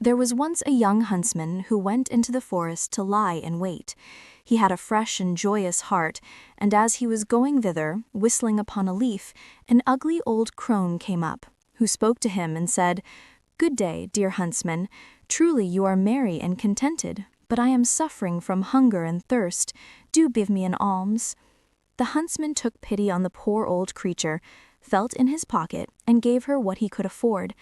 There was once a young huntsman who went into the forest to lie in wait. He had a fresh and joyous heart, and as he was going thither, whistling upon a leaf, an ugly old crone came up, who spoke to him and said, "Good day, dear huntsman. Truly you are merry and contented, but I am suffering from hunger and thirst. Do give me an alms." The huntsman took pity on the poor old creature, felt in his pocket, and gave her what he could afford.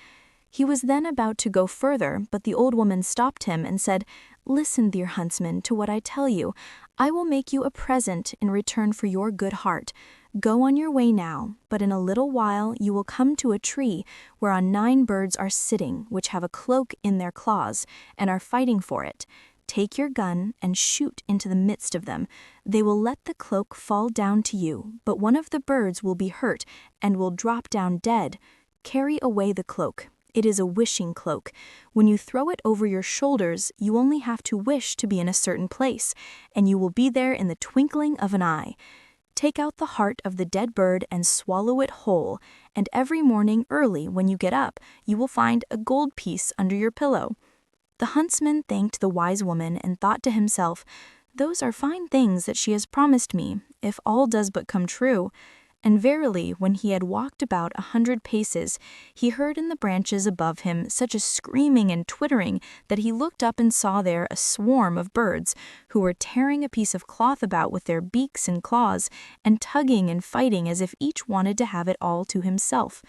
He was then about to go further, but the old woman stopped him and said, "Listen, dear huntsman, to what I tell you. I will make you a present in return for your good heart. Go on your way now, but in a little while you will come to a tree whereon 9 birds are sitting, which have a cloak in their claws, and are fighting for it. Take your gun and shoot into the midst of them. They will let the cloak fall down to you, but one of the birds will be hurt and will drop down dead. Carry away the cloak. It is a wishing cloak. When you throw it over your shoulders, you only have to wish to be in a certain place, and you will be there in the twinkling of an eye. Take out the heart of the dead bird and swallow it whole, and every morning early when you get up, you will find a gold piece under your pillow." The huntsman thanked the wise woman and thought to himself, "Those are fine things that she has promised me, if all does but come true." And verily, when he had walked about 100 paces, he heard in the branches above him such a screaming and twittering that he looked up and saw there a swarm of birds, who were tearing a piece of cloth about with their beaks and claws, and tugging and fighting as if each wanted to have it all to himself.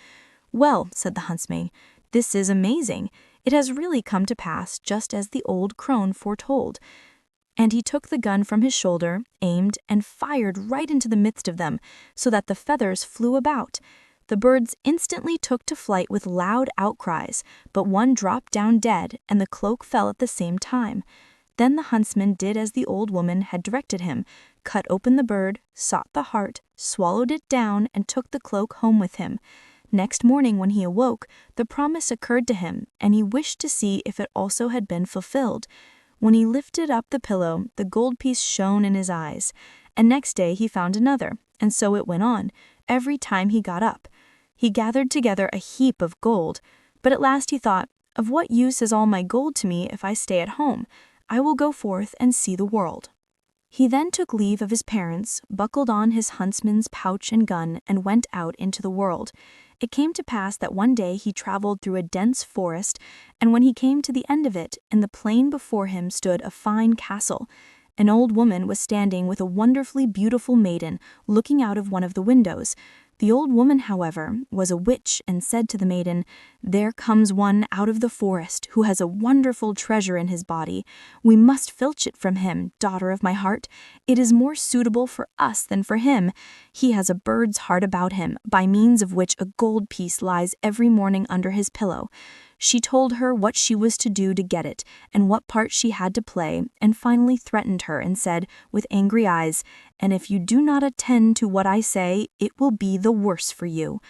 "Well," said the huntsman, "this is amazing. It has really come to pass just as the old crone foretold." And he took the gun from his shoulder, aimed, and fired right into the midst of them, so that the feathers flew about. The birds instantly took to flight with loud outcries, but one dropped down dead, and the cloak fell at the same time. Then the huntsman did as the old woman had directed him, cut open the bird, sought the heart, swallowed it down, and took the cloak home with him. Next morning when he awoke, the promise occurred to him, and he wished to see if it also had been fulfilled. When he lifted up the pillow, the gold piece shone in his eyes, and next day he found another, and so it went on, every time he got up. He gathered together a heap of gold, but at last he thought, "Of what use is all my gold to me if I stay at home? I will go forth and see the world." He then took leave of his parents, buckled on his huntsman's pouch and gun, and went out into the world. It came to pass that one day he traveled through a dense forest, and when he came to the end of it, in the plain before him stood a fine castle. An old woman was standing with a wonderfully beautiful maiden, looking out of one of the windows. The old woman, however, was a witch, and said to the maiden, "There comes one out of the forest who has a wonderful treasure in his body. We must filch it from him, daughter of my heart. It is more suitable for us than for him. He has a bird's heart about him, by means of which a gold piece lies every morning under his pillow." She told her what she was to do to get it, and what part she had to play, and finally threatened her and said, with angry eyes, "And if you do not attend to what I say, it will be the worse for you."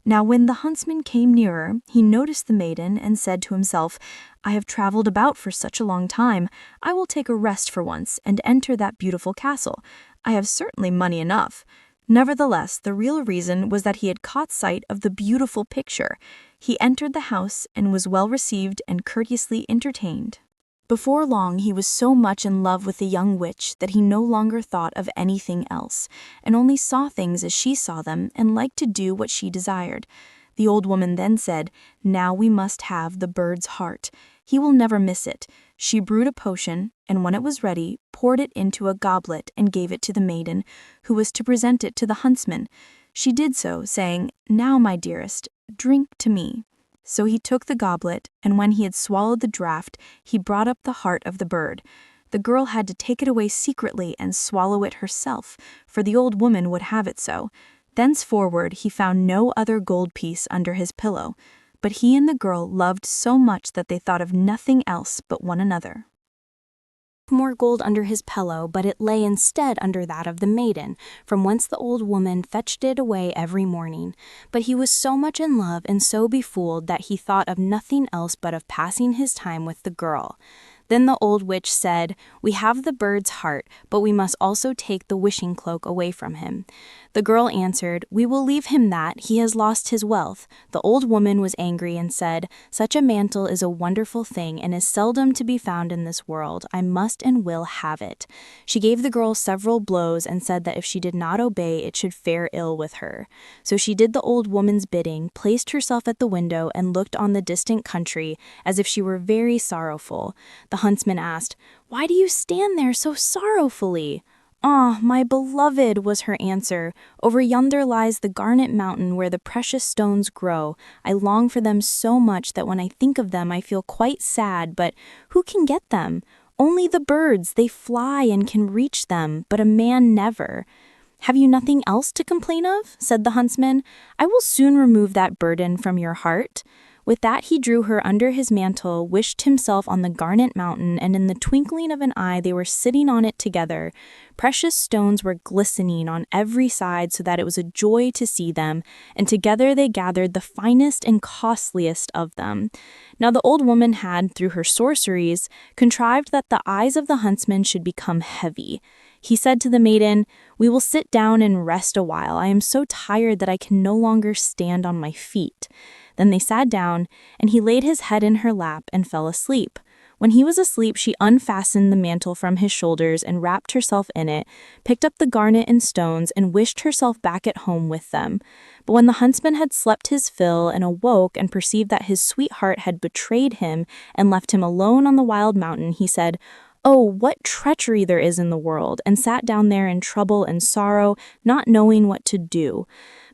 Now when the huntsman came nearer, he noticed the maiden and said to himself, "I have traveled about for such a long time. I will take a rest for once and enter that beautiful castle. I have certainly money enough." Nevertheless, the real reason was that he had caught sight of the beautiful picture. He entered the house and was well received and courteously entertained. Before long he was so much in love with the young witch that he no longer thought of anything else, and only saw things as she saw them and liked to do what she desired. The old woman then said, "Now we must have the bird's heart. He will never miss it." She brewed a potion, and when it was ready, poured it into a goblet and gave it to the maiden, who was to present it to the huntsman. She did so, saying, "Now, my dearest, drink to me." So he took the goblet, and when he had swallowed the draught, he brought up the heart of the bird. The girl had to take it away secretly and swallow it herself, for the old woman would have it so. Thenceforward he found no other gold piece under his pillow, but he and the girl loved so much that they thought of nothing else but one another. More gold under his pillow, but it lay instead under that of the maiden, from whence the old woman fetched it away every morning. But he was so much in love and so befooled that he thought of nothing else but of passing his time with the girl. Then the old witch said, "We have the bird's heart, but we must also take the wishing cloak away from him." The girl answered, "We will leave him that, he has lost his wealth." The old woman was angry and said, "Such a mantle is a wonderful thing and is seldom to be found in this world. I must and will have it." She gave the girl several blows and said that if she did not obey, it should fare ill with her. So she did the old woman's bidding, placed herself at the window, and looked on the distant country as if she were very sorrowful. The huntsman asked, "Why do you stand there so sorrowfully?" "Ah, my beloved," was her answer, "over yonder lies the garnet mountain where the precious stones grow. I long for them so much that when I think of them I feel quite sad, but who can get them? Only the birds, they fly and can reach them, but a man never." "Have you nothing else to complain of?" said the huntsman. "I will soon remove that burden from your heart." With that he drew her under his mantle, wished himself on the garnet mountain, and in the twinkling of an eye they were sitting on it together. Precious stones were glistening on every side so that it was a joy to see them, and together they gathered the finest and costliest of them. Now the old woman had, through her sorceries, contrived that the eyes of the huntsman should become heavy. He said to the maiden, "We will sit down and rest a while. I am so tired that I can no longer stand on my feet." Then they sat down, and he laid his head in her lap and fell asleep. When he was asleep, she unfastened the mantle from his shoulders and wrapped herself in it, picked up the garnet and stones, and wished herself back at home with them. But when the huntsman had slept his fill and awoke and perceived that his sweetheart had betrayed him and left him alone on the wild mountain, he said, "Oh, what treachery there is in the world," and sat down there in trouble and sorrow, not knowing what to do.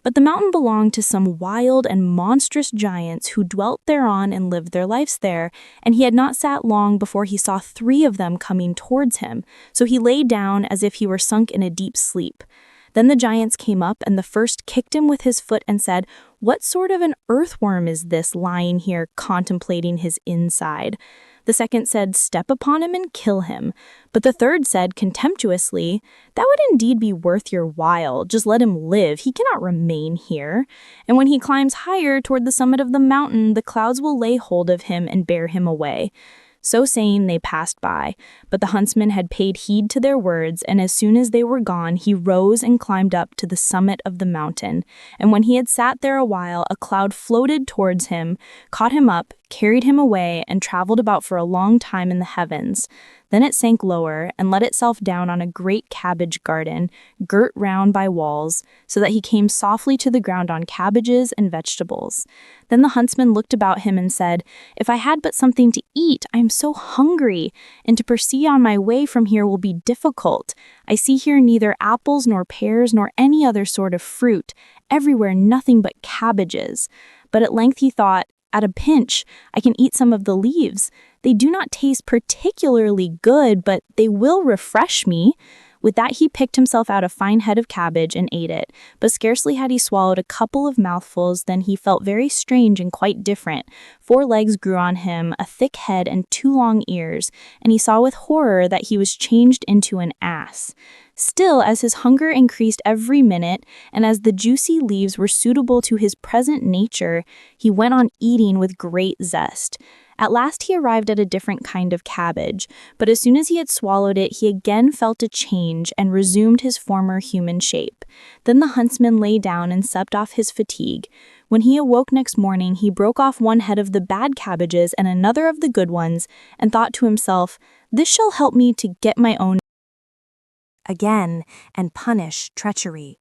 But the mountain belonged to some wild and monstrous giants who dwelt thereon and lived their lives there, and he had not sat long before he saw 3 of them coming towards him, so he lay down as if he were sunk in a deep sleep. Then the giants came up, and the first kicked him with his foot and said, "What sort of an earthworm is this lying here contemplating his inside?" The second said, "Step upon him and kill him." But the third said contemptuously, "That would indeed be worth your while. Just let him live. He cannot remain here. And when he climbs higher toward the summit of the mountain, the clouds will lay hold of him and bear him away." So saying, they passed by, but the huntsman had paid heed to their words, and as soon as they were gone, he rose and climbed up to the summit of the mountain. And when he had sat there a while, a cloud floated towards him, caught him up, carried him away, and traveled about for a long time in the heavens. Then it sank lower and let itself down on a great cabbage garden, girt round by walls, so that he came softly to the ground on cabbages and vegetables. Then the huntsman looked about him and said, "If I had but something to eat, I am so hungry, and to proceed on my way from here will be difficult. I see here neither apples nor pears nor any other sort of fruit, everywhere nothing but cabbages." But at length he thought, "At a pinch, I can eat some of the leaves. They do not taste particularly good, but they will refresh me." With that he picked himself out a fine head of cabbage and ate it, but scarcely had he swallowed a couple of mouthfuls than he felt very strange and quite different. 4 legs grew on him, a thick head and 2 long ears, and he saw with horror that he was changed into an ass. Still, as his hunger increased every minute, and as the juicy leaves were suitable to his present nature, he went on eating with great zest. At last he arrived at a different kind of cabbage, but as soon as he had swallowed it, he again felt a change and resumed his former human shape. Then the huntsman lay down and slept off his fatigue. When he awoke next morning, he broke off 1 head of the bad cabbages and another of the good ones, and thought to himself, "This shall help me to get my own again and punish treachery."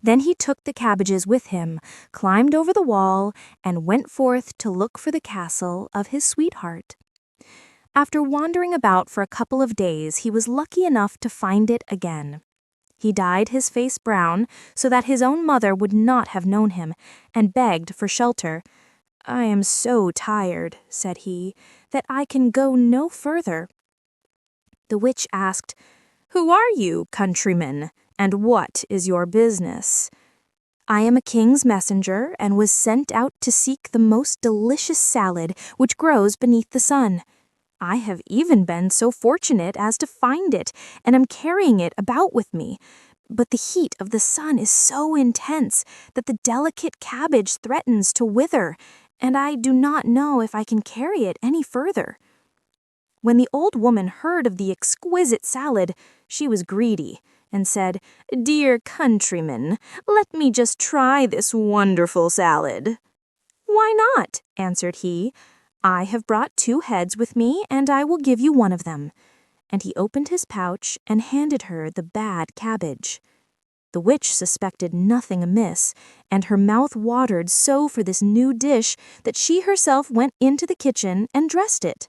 Then he took the cabbages with him, climbed over the wall, and went forth to look for the castle of his sweetheart. After wandering about for a couple of days, he was lucky enough to find it again. He dyed his face brown so that his own mother would not have known him, and begged for shelter. "I am so tired," said he, "that I can go no further." The witch asked, "Who are you, countryman, and what is your business?" "I am a king's messenger, and was sent out to seek the most delicious salad which grows beneath the sun. I have even been so fortunate as to find it, and am carrying it about with me. But the heat of the sun is so intense that the delicate cabbage threatens to wither, and I do not know if I can carry it any further." When the old woman heard of the exquisite salad, she was greedy and said, "Dear countryman, let me just try this wonderful salad." "Why not?" answered he. "I have brought 2 heads with me, and I will give you one of them." And he opened his pouch and handed her the bad cabbage. The witch suspected nothing amiss, and her mouth watered so for this new dish that she herself went into the kitchen and dressed it.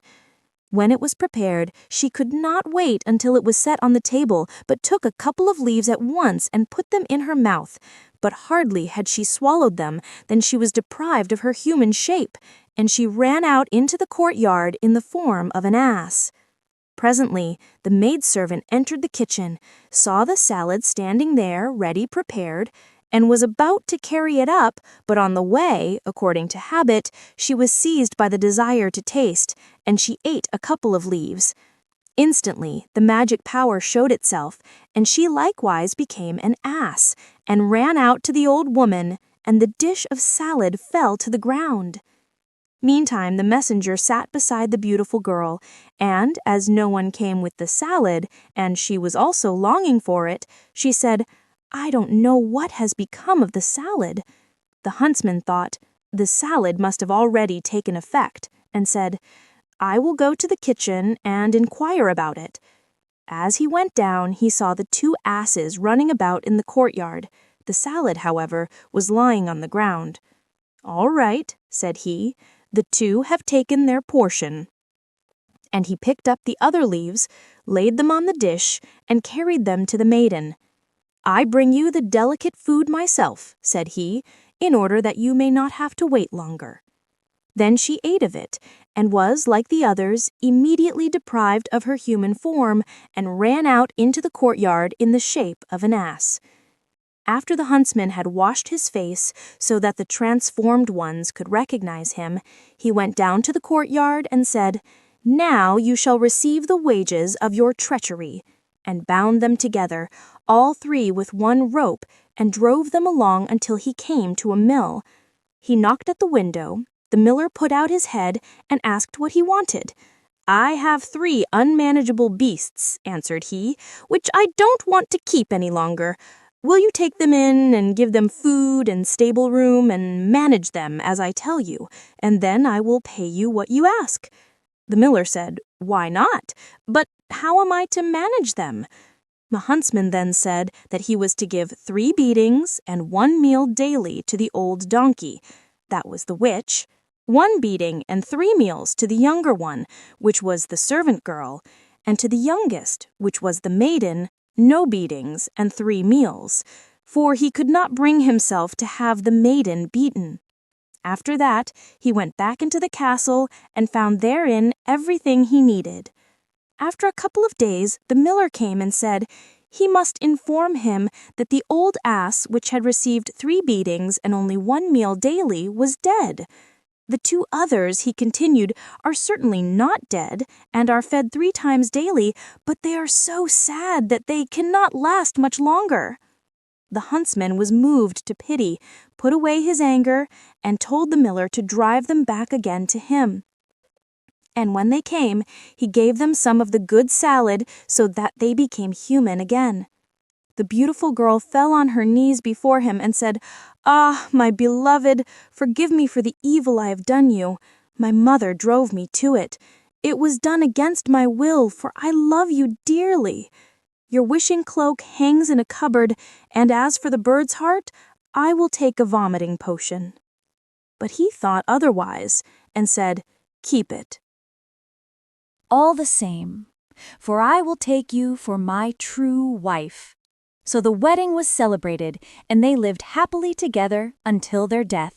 When it was prepared, she could not wait until it was set on the table, but took a couple of leaves at once and put them in her mouth. But hardly had she swallowed them than she was deprived of her human shape, and she ran out into the courtyard in the form of an ass. Presently, the maidservant entered the kitchen, saw the salad standing there ready prepared, and was about to carry it up, but on the way, according to habit, she was seized by the desire to taste, and she ate a couple of leaves. Instantly, the magic power showed itself, and she likewise became an ass, and ran out to the old woman, and the dish of salad fell to the ground. Meantime, the messenger sat beside the beautiful girl, and, as no one came with the salad, and she was also longing for it, she said, "I don't know what has become of the salad." The huntsman thought, "The salad must have already taken effect," and said, "I will go to the kitchen and inquire about it." As he went down, he saw the 2 asses running about in the courtyard. The salad, however, was lying on the ground. "All right," said he, "the 2 have taken their portion." And he picked up the other leaves, laid them on the dish, and carried them to the maiden. "I bring you the delicate food myself," said he, "in order that you may not have to wait longer." Then she ate of it, and was, like the others, immediately deprived of her human form, and ran out into the courtyard in the shape of an ass. After the huntsman had washed his face so that the transformed ones could recognize him, he went down to the courtyard and said, "Now you shall receive the wages of your treachery," and bound them together, all 3 with one rope, and drove them along until he came to a mill. He knocked at the window. The miller put out his head and asked what he wanted. "I have 3 unmanageable beasts," answered he, "which I don't want to keep any longer. Will you take them in and give them food and stable room and manage them as I tell you, and then I will pay you what you ask?" The miller said, "Why not? But how am I to manage them?" The huntsman then said that he was to give 3 beatings and 1 meal daily to the old donkey, that was the witch, 1 beating and 3 meals to the younger one, which was the servant girl, and to the youngest, which was the maiden, no beatings and 3 meals, for he could not bring himself to have the maiden beaten. After that, he went back into the castle and found therein everything he needed. After a couple of days, the miller came and said he must inform him that the old ass, which had received 3 beatings and only 1 meal daily, was dead. "The 2 others," he continued, "are certainly not dead, and are fed 3 times daily, but they are so sad that they cannot last much longer." The huntsman was moved to pity, put away his anger, and told the miller to drive them back again to him. And when they came, he gave them some of the good salad so that they became human again. The beautiful girl fell on her knees before him and said, "Ah, my beloved, forgive me for the evil I have done you. My mother drove me to it. It was done against my will, for I love you dearly. Your wishing cloak hangs in a cupboard, and as for the bird's heart, I will take a vomiting potion." But he thought otherwise, and said, "Keep it." "All the same, for I will take you for my true wife." So the wedding was celebrated, and they lived happily together until their death.